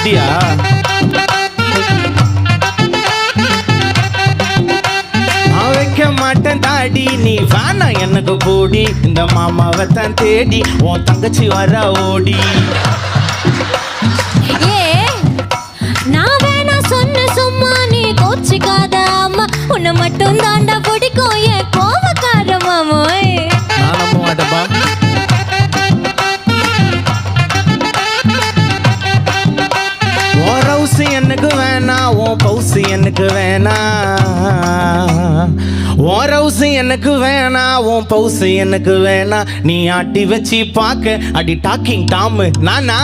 அப்படியா? நான் வைக்க மாட்டேன் தாடி, நீ வேணா எனக்கு போடி. இந்த மாமாவை தான் தேடி உன் தங்கச்சி வர ஓடி. நான் வேணா சொன்ன சும்மா நீ கோச்சிக்காத அம்மா. உன்னை மட்டும் தாண்டா பிடிக்கும் என் கோவக்கார மாமோய். நான் நம்ப மாட்டேப்பா. உன் ரவுசு எனக்கு வேணா, உன் பவுசு எனக்கு வேணா. உன் ரவுசு எனக்கு வேணா, உன் பவுசு எனக்கு வேணா. நீ ஆட்டி வச்சு பார்க்க அடி டாக்கிங் டாமு நானா?